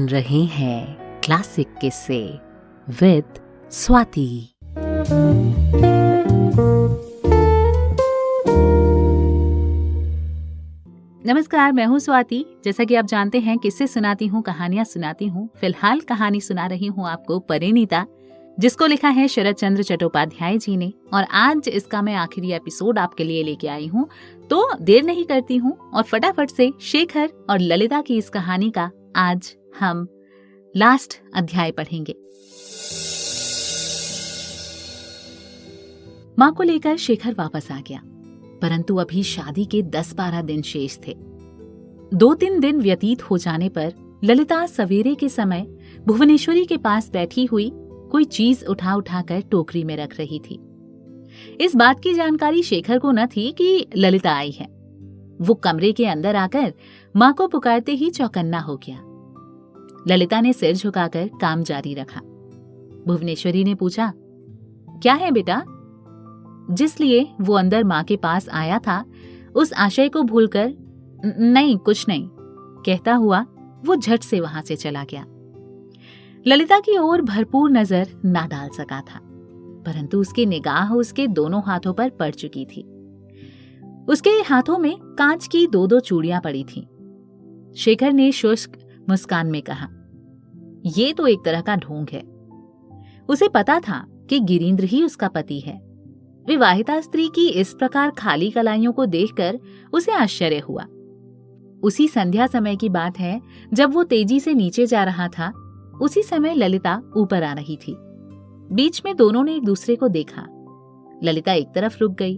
सुन रहे हैं क्लासिक किस्से विद स्वाति। नमस्कार, मैं हूँ स्वाति। जैसा कि आप जानते हैं, किस्से सुनाती हूँ, कहानियां सुनाती हूँ। फिलहाल कहानी सुना रही हूँ आपको परिणीता, जिसको लिखा है शरद चंद्र चट्टोपाध्याय जी ने। और आज इसका मैं आखिरी एपिसोड आपके लिए लेके आई हूँ। तो देर नहीं करती हूँ और फटाफट से शेखर और ललिता की इस कहानी का आज हम लास्ट अध्याय पढ़ेंगे। माँ को लेकर शेखर वापस आ गया, परंतु अभी शादी के 10-12 दिन शेष थे। 2-3 दिन व्यतीत हो जाने पर ललिता सवेरे के समय भुवनेश्वरी के पास बैठी हुई कोई चीज उठा कर टोकरी में रख रही थी। इस बात की जानकारी शेखर को न थी कि ललिता आई है। वो कमरे के अंदर आकर माँ को पुकारते ही चौकन्ना हो गया। ललिता ने सिर झुकाकर काम जारी रखा। भुवनेश्वरी ने पूछा, क्या है बेटा? जिसलिए वो अंदर माँ के पास आया था, उस आशय को भूलकर नहीं कुछ नहीं कहता हुआ वो झट से वहां से चला गया। ललिता की ओर भरपूर नजर ना डाल सका था, परंतु उसकी निगाह उसके दोनों हाथों पर पड़ चुकी थी। उसके हाथों में कांच की 2-2 चूड़ियां पड़ी थीं। शेखर ने शुष्क मुस्कान में कहा, ये तो एक तरह का ढोंग है। उसे पता था कि गिरींद्र ही उसका पति है। विवाहिता स्त्री की इस प्रकार खाली कलाइयों को देखकर उसे आश्चर्य हुआ। उसी संध्या समय की बात है, जब वो तेजी से नीचे जा रहा था। उसी समय ललिता ऊपर आ रही थी। बीच में दोनों ने एक दूसरे को देखा। ललिता एक तरफ रुक गई,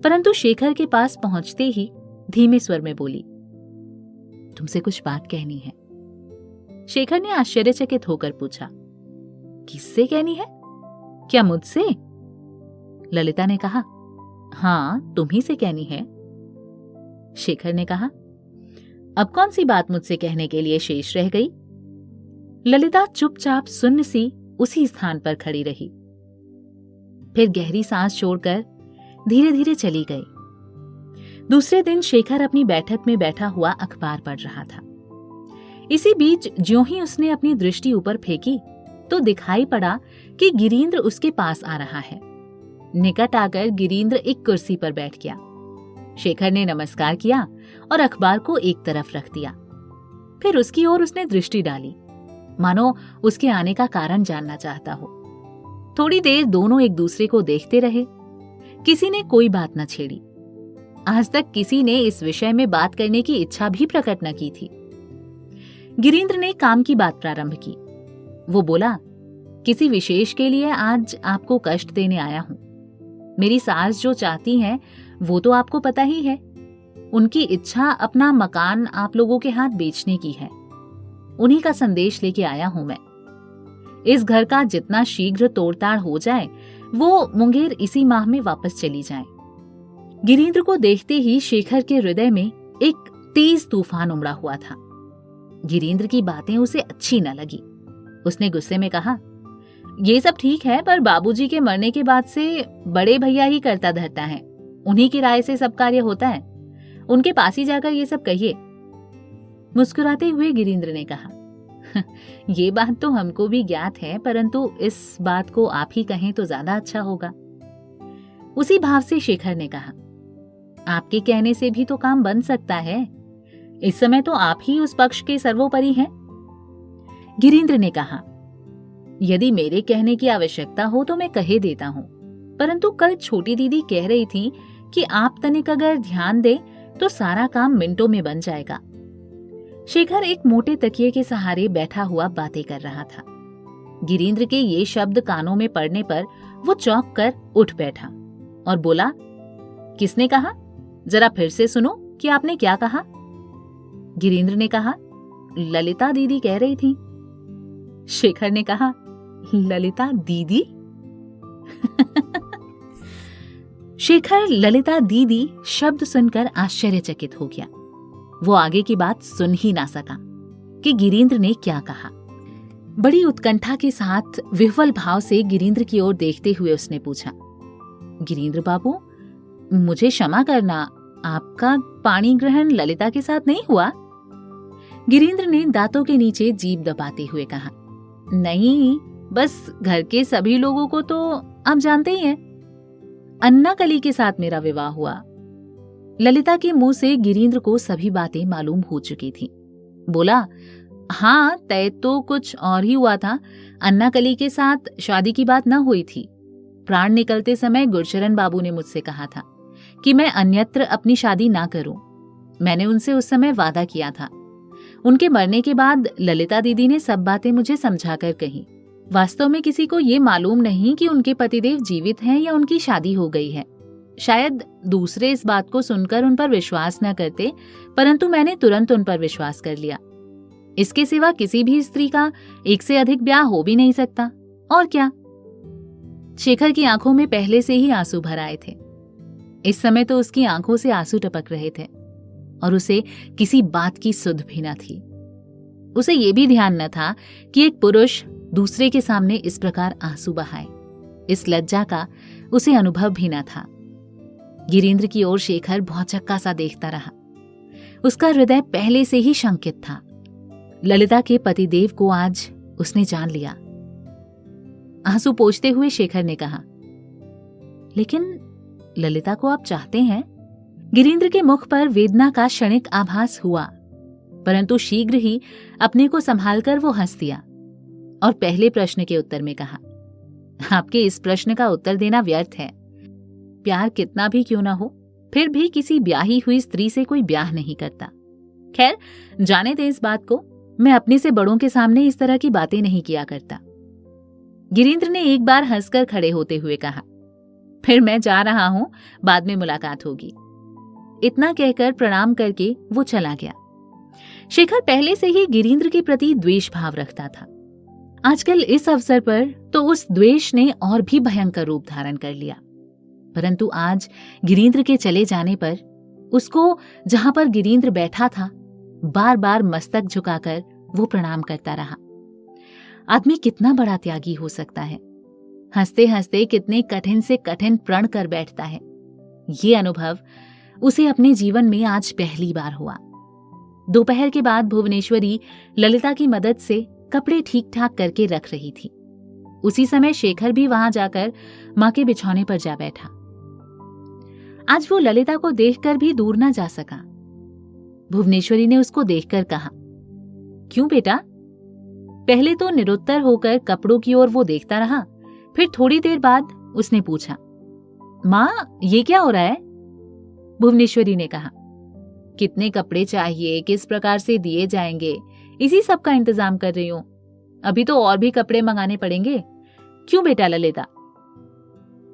परंतु शेखर के पास पहुंचते ही धीमे स्वर में बोली, तुमसे कुछ बात कहनी है। शेखर ने आश्चर्यचकित होकर पूछा, किससे कहनी है? क्या मुझसे? ललिता ने कहा, हाँ, तुम्ही से कहनी है। शेखर ने कहा, अब कौन सी बात मुझसे कहने के लिए शेष रह गई? ललिता चुपचाप सुन्न सी उसी स्थान पर खड़ी रही। फिर गहरी सांस छोड़कर धीरे धीरे चली गई। दूसरे दिन शेखर अपनी बैठक में बैठा हुआ अखबार पढ़ रहा था। इसी बीच ज्यों ही उसने अपनी दृष्टि ऊपर फेंकी तो दिखाई पड़ा कि गिरींद्र उसके पास आ रहा है। निकट आकर गिरींद्र एक कुर्सी पर बैठ गया। शेखर ने नमस्कार किया और अखबार को एक तरफ रख दिया। फिर उसकी ओर उसने दृष्टि डाली, मानो उसके आने का कारण जानना चाहता हो। थोड़ी देर दोनों एक दूसरे को देखते रहे। किसी ने कोई बात न छेड़ी। आज तक किसी ने इस विषय में बात करने की इच्छा भी प्रकट न की थी। गिरींद्र ने काम की बात प्रारंभ की। वो बोला, किसी विशेष के लिए आज आपको कष्ट देने आया हूं। मेरी सास जो चाहती हैं वो तो आपको पता ही है। उनकी इच्छा अपना मकान आप लोगों के हाथ बेचने की है। उन्हीं का संदेश लेके आया हूं मैं। इस घर का जितना शीघ्र तोड़ताड़ हो जाए, वो मुंगेर इसी माह में वापस चली जाए। गिरींद्र को देखते ही शेखर के हृदय में एक तेज तूफान उमड़ा हुआ था। गिरींद्र की बातें उसे अच्छी न लगी। उसने गुस्से में कहा, ये सब ठीक है, पर बाबूजी के मरने के बाद से बड़े भैया ही करता धरता है। उन्हीं की राय से सब कार्य होता है। उनके पास ही जाकर ये सब कहिए। मुस्कुराते हुए गिरींद्र ने कहा, ये बात तो हमको भी ज्ञात है, परंतु इस बात को आप ही कहें तो ज्यादा अच्छा होगा। उसी भाव से शेखर ने कहा, आपके कहने से भी तो काम बन सकता है। इस समय तो आप ही उस पक्ष के सर्वोपरि हैं। गिरींद्र ने कहा, यदि मेरे कहने की आवश्यकता हो तो मैं कहे देता हूं, परंतु कल छोटी दीदी कह रही थी कि आप तनिक अगर ध्यान दे तो सारा काम मिनटों में बन जाएगा। शेखर एक मोटे तकिए के सहारे बैठा हुआ बातें कर रहा था। गिरींद्र के ये शब्द कानों में पड़ने पर वो चौंक कर उठ बैठा और बोला, किसने कहा? जरा फिर से सुनो कि आपने क्या कहा। गिरींद्र ने कहा, ललिता दीदी कह रही थी। शेखर ने कहा, ललिता दीदी? शेखर ललिता दीदी शब्द सुनकर आश्चर्यचकित हो गया। वो आगे की बात सुन ही ना सका कि गिरींद्र ने क्या कहा। बड़ी उत्कंठा के साथ विह्वल भाव से गिरींद्र की ओर देखते हुए उसने पूछा, गिरींद्र बाबू, मुझे क्षमा करना, आपका पाणी ग्रहण ललिता के साथ नहीं हुआ? गिरीन्द्र ने दांतों के नीचे जीभ दबाते हुए कहा, नहीं, बस घर के सभी लोगों को तो आप जानते ही हैं। अन्नाकली के साथ मेरा विवाह हुआ। ललिता के मुंह से गिरीन्द्र को सभी बातें मालूम हो चुकी थी। बोला, हाँ, तय तो कुछ और ही हुआ था। अन्नाकली के साथ शादी की बात न हुई थी। प्राण निकलते समय गुरचरण बाबू ने मुझसे कहा था कि मैं अन्यत्र अपनी शादी ना करूं। मैंने उनसे उस समय वादा किया था। उनके मरने के बाद ललिता दीदी ने सब बातें मुझे समझाकर कही। वास्तव में किसी को ये मालूम नहीं कि उनके पतिदेव जीवित हैं या उनकी शादी हो गई है। शायद दूसरे इस बात को सुनकर उन पर विश्वास न करते, परंतु मैंने तुरंत उन पर विश्वास कर लिया। इसके सिवा किसी भी स्त्री का एक से अधिक ब्याह हो भी नहीं सकता। और क्या? शेखर की आंखों में पहले से ही आंसू भर आए थे। इस समय तो उसकी आंखों से आंसू टपक रहे थे और उसे किसी बात की सुध भी न थी। उसे ये भी ध्यान न था कि एक पुरुष दूसरे के सामने इस प्रकार आंसू बहाए। इस लज्जा का उसे अनुभव भी न था। गिरीन्द्र की ओर शेखर भौचक्का सा देखता रहा। उसका हृदय पहले से ही शंकित था। ललिता के पतिदेव को आज उसने जान लिया। आंसू पोंछते हुए शेखर ने कहा, लेकिन ललिता को आप चाहते हैं? गिरीन्द्र के मुख पर वेदना का क्षणिक आभास हुआ, परंतु शीघ्र ही अपने को संभालकर वो हंस दिया और पहले प्रश्न के उत्तर में कहा, आपके इस प्रश्न का उत्तर देना व्यर्थ है। प्यार कितना भी क्यों ना हो, फिर भी किसी ब्याही हुई स्त्री से कोई ब्याह नहीं करता। खैर, जाने दे इस बात को। मैं अपने से बड़ों के सामने इस तरह की बातें नहीं किया करता। गिरीन्द्र ने एक बार हंसकर खड़े होते हुए कहा, फिर मैं जा रहा हूं, बाद में मुलाकात होगी। इतना कहकर प्रणाम करके वो चला गया। शेखर पहले से ही गिरीन्द्र के प्रति द्वेष भाव रखता था। आजकल इस अवसर पर तो उस द्वेष ने और भी भयंकर रूप धारण कर लिया। परंतु आज गिरीन्द्र के चले जाने पर उसको जहां पर गिरीन्द्र बैठा था, बार बार मस्तक झुकाकर वो प्रणाम करता रहा। आदमी कितना बड़ा त्यागी हो सकता है। हंसते हंसते कितने कठिन से कठिन प्रण कर बैठता है। ये अनुभव उसे अपने जीवन में आज पहली बार हुआ। दोपहर के बाद भुवनेश्वरी ललिता की मदद से कपड़े ठीक ठाक करके रख रही थी। उसी समय शेखर भी वहां जाकर मां के बिछौने पर जा बैठा। आज वो ललिता को देखकर भी दूर न जा सका। भुवनेश्वरी ने उसको देखकर कहा, क्यों बेटा? पहले तो निरुत्तर होकर कपड़ों की ओर वो देखता रहा। फिर थोड़ी देर बाद उसने पूछा, मां, ये क्या हो रहा है? भुवनेश्वरी ने कहा, कितने कपड़े चाहिए, किस प्रकार से दिए जाएंगे, इसी सब का इंतजाम कर रही हूं। अभी तो और भी कपड़े मंगाने पड़ेंगे। क्यों बेटा ललिता?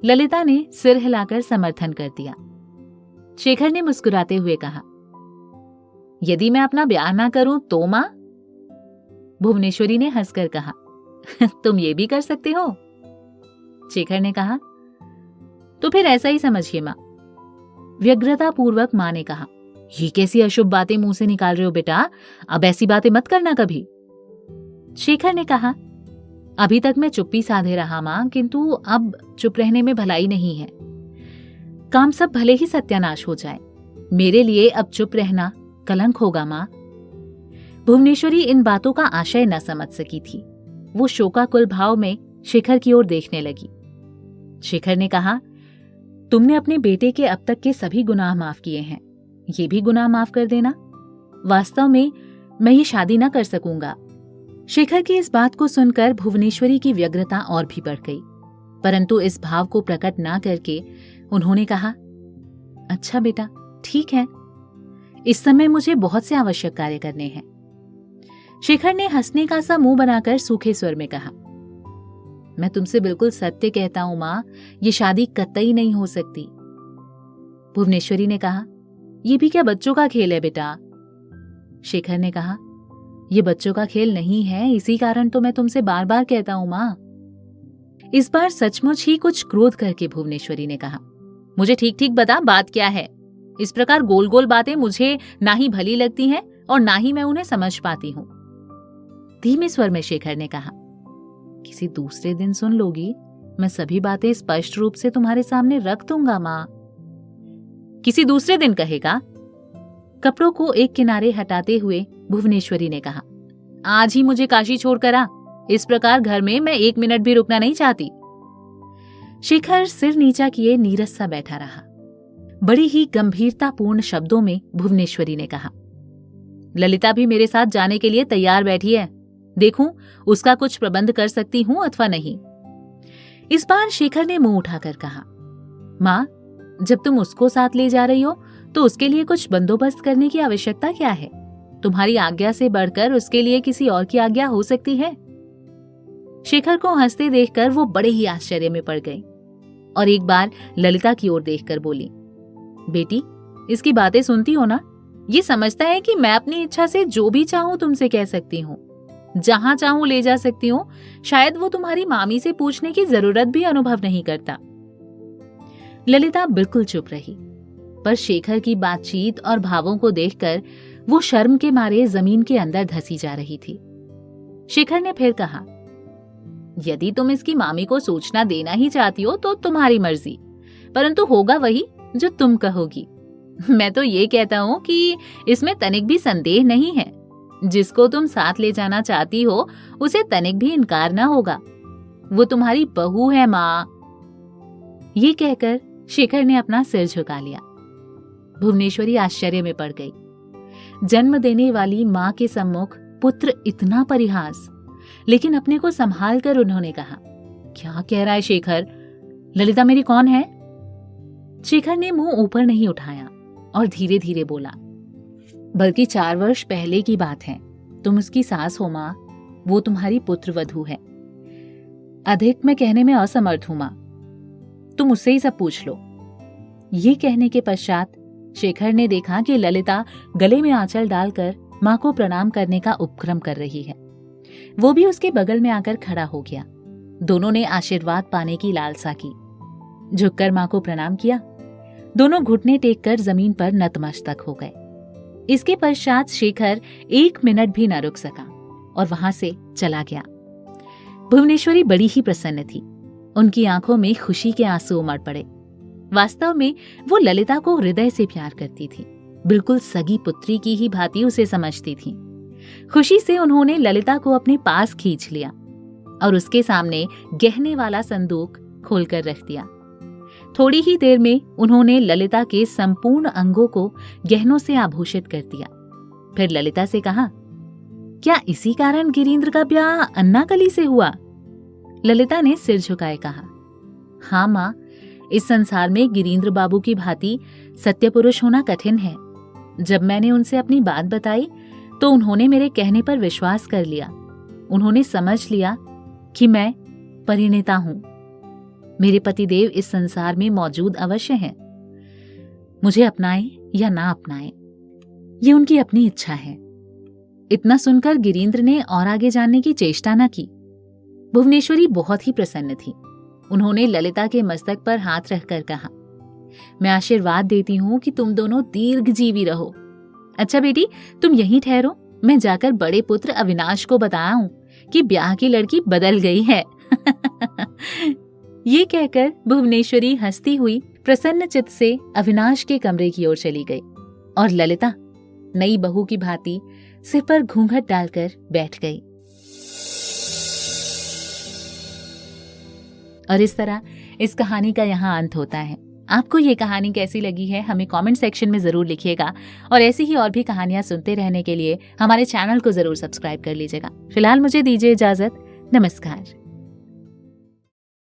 ललिता ने सिर हिलाकर समर्थन कर दिया। शेखर ने मुस्कुराते हुए कहा, यदि मैं अपना ब्याह ना करूं तो मां? भुवनेश्वरी ने हंसकर कहा, तुम ये भी कर सकते हो। शेखर ने कहा, तो फिर ऐसा ही समझिए मां। व्यग्रता पूर्वक मां ने कहा, ये कैसी अशुभ बातें मुंह से निकाल रहे हो बेटा? अब ऐसी बातें मत करना कभी। शेखर ने कहा, अभी तक मैं चुप्पी साधे रहा मां, किंतु अब चुप रहने में भलाई नहीं है। काम सब भले ही सत्यानाश हो जाए, मेरे लिए अब चुप रहना कलंक होगा मां। भुवनेश्वरी इन बातों का आशय न समझ सकी थी। वो शोकाकुल भाव में शेखर की ओर देखने लगी। शेखर ने कहा, तुमने अपने बेटे के अब तक के सभी गुनाह माफ किए हैं, ये भी गुनाह माफ कर देना। वास्तव में मैं ये शादी न कर सकूंगा। शेखर की इस बात को सुनकर भुवनेश्वरी की व्यग्रता और भी बढ़ गई, परंतु इस भाव को प्रकट ना करके उन्होंने कहा, अच्छा बेटा, ठीक है, इस समय मुझे बहुत से आवश्यक कार्य करने हैं। शेखर ने हंसने का सा मुंह बनाकर सूखे स्वर में कहा, मैं तुमसे बिल्कुल सत्य कहता हूं मां, ये शादी कतई नहीं हो सकती। भुवनेश्वरी ने कहा, ये भी क्या बच्चों का खेल है बेटा? शेखर ने कहा, ये बच्चों का खेल नहीं है, इसी कारण तो मैं तुमसे बार बार कहता हूं मां। इस बार सचमुच ही कुछ क्रोध करके भुवनेश्वरी ने कहा, मुझे ठीक ठीक बता, बात क्या है? इस प्रकार गोल गोल बातें मुझे ना ही भली लगती हैं और ना ही मैं उन्हें समझ पाती हूं। धीमे स्वर में शेखर ने कहा, किसी दूसरे दिन सुन लोगी, मैं सभी बातें स्पष्ट रूप से तुम्हारे सामने रख दूंगा मां। किसी दूसरे दिन कहेगा? कपड़ों को एक किनारे हटाते हुए भुवनेश्वरी ने कहा, आज ही मुझे काशी छोड़कर आ। इस प्रकार घर में मैं 1 मिनट भी रुकना नहीं चाहती। शेखर सिर नीचा किए नीरस सा बैठा रहा। बड़ी ही गंभीरतापूर्ण शब्दों में भुवनेश्वरी ने कहा, ललिता भी मेरे साथ जाने के लिए तैयार बैठी है। देखूं उसका कुछ प्रबंध कर सकती हूं अथवा नहीं। इस बार शेखर ने मुंह उठाकर कहा, माँ, जब तुम उसको साथ ले जा रही हो तो उसके लिए कुछ बंदोबस्त करने की आवश्यकता क्या है? तुम्हारी आज्ञा से बढ़कर उसके लिए किसी और की आज्ञा हो सकती है। शेखर को हंसते देखकर वो बड़े ही आश्चर्य में पड़ गई और एक बार ललिता की ओर देखकर बोली, बेटी, इसकी बातें सुनती हो ना? ये समझता है कि मैं अपनी इच्छा से जो भी चाहूं तुमसे कह सकती हूँ, जहां चाहूं ले जा सकती हूँ। शायद वो तुम्हारी मामी से पूछने की जरूरत भी अनुभव नहीं करता। ललिता बिल्कुल चुप रही, पर शेखर की बातचीत और भावों को देखकर वो शर्म के मारे जमीन के अंदर धंसी जा रही थी। शेखर ने फिर कहा, यदि तुम इसकी मामी को सूचना देना ही चाहती हो तो तुम्हारी मर्जी, परंतु होगा वही जो तुम कहोगी। मैं तो ये कहता हूँ कि इसमें तनिक भी संदेह नहीं है। जिसको तुम साथ ले जाना चाहती हो उसे तनिक भी इनकार ना होगा। वो तुम्हारी बहू है माँ। ये कहकर शेखर ने अपना सिर झुका लिया। भुवनेश्वरी आश्चर्य में पड़ गई। जन्म देने वाली माँ के सम्मुख पुत्र इतना परिहास, लेकिन अपने को संभाल कर उन्होंने कहा, क्या कह रहा है शेखर? ललिता मेरी कौन है? शेखर ने मुंह ऊपर नहीं उठाया और धीरे धीरे बोला, बल्कि 4 वर्ष पहले की बात है। तुम उसकी सास हो माँ, वो तुम्हारी पुत्र वधू है। अधिक मैं कहने में असमर्थ हूं माँ, तुम उससे ही सब पूछ लो। ये कहने के पश्चात शेखर ने देखा कि ललिता गले में आंचल डालकर माँ को प्रणाम करने का उपक्रम कर रही है। वो भी उसके बगल में आकर खड़ा हो गया। दोनों ने आशीर्वाद पाने की लालसा की। झुककर माँ को प्रणाम किया। दोनों घुटने टेक कर जमीन पर नतमस्तक हो गए। इसके पश्चात शेखर 1 मिनट भी न रुक सका और वहां से चला गया। भुवनेश्वरी बड़ी ही प्रसन्न थी। उनकी आंखों में खुशी के आंसू उमड़ पड़े। वास्तव में वो ललिता को हृदय से प्यार करती थी। बिल्कुल सगी पुत्री की ही भांति उसे समझती थी। खुशी से उन्होंने ललिता को अपने पास खींच लिया और उसके सामने गहने वाला संदूक खोलकर रख दिया। थोड़ी ही देर में उन्होंने ललिता के संपूर्ण अंगों को गहनों से आभूषित कर दिया। फिर ललिता से कहा, क्या इसी कारण गिरीन्द्र का ब्याह अन्नाकली से हुआ? ललिता ने सिर झुकाए कहा, हाँ माँ, इस संसार में गिरीन्द्र बाबू की भांति सत्य पुरुष होना कठिन है। जब मैंने उनसे अपनी बात बताई तो उन्होंने मेरे कहने पर विश्वास कर लिया। उन्होंने समझ लिया कि मैं परिणीता हूं। मेरे पतिदेव इस संसार में मौजूद अवश्य हैं। मुझे अपनाएं या ना अपनाएं, ये उनकी अपनी इच्छा है। इतना सुनकर गिरीन्द्र ने और आगे जानने की चेष्टा न की। भुवनेश्वरी बहुत ही प्रसन्न थी। उन्होंने ललिता के मस्तक पर हाथ रखकर कहा, मैं आशीर्वाद देती हूं कि तुम दोनों दीर्घजीवी रहो। अच्छा बेटी, तुम यहीं ठहरो, मैं जाकर बड़े पुत्र अविनाश को बताऊं कि ब्याह की लड़की बदल गई है। ये कहकर भुवनेश्वरी हंसती हुई प्रसन्न चित्त से अविनाश के कमरे की ओर चली गई और ललिता नई बहू की भांति सिर पर घूंघट डालकर बैठ गई। और इस तरह इस कहानी का यहाँ अंत होता है। आपको ये कहानी कैसी लगी है हमें कमेंट सेक्शन में जरूर लिखिएगा और ऐसी ही और भी कहानियां सुनते रहने के लिए हमारे चैनल को जरूर सब्सक्राइब कर लीजिएगा। फिलहाल मुझे दीजिए इजाजत। नमस्कार।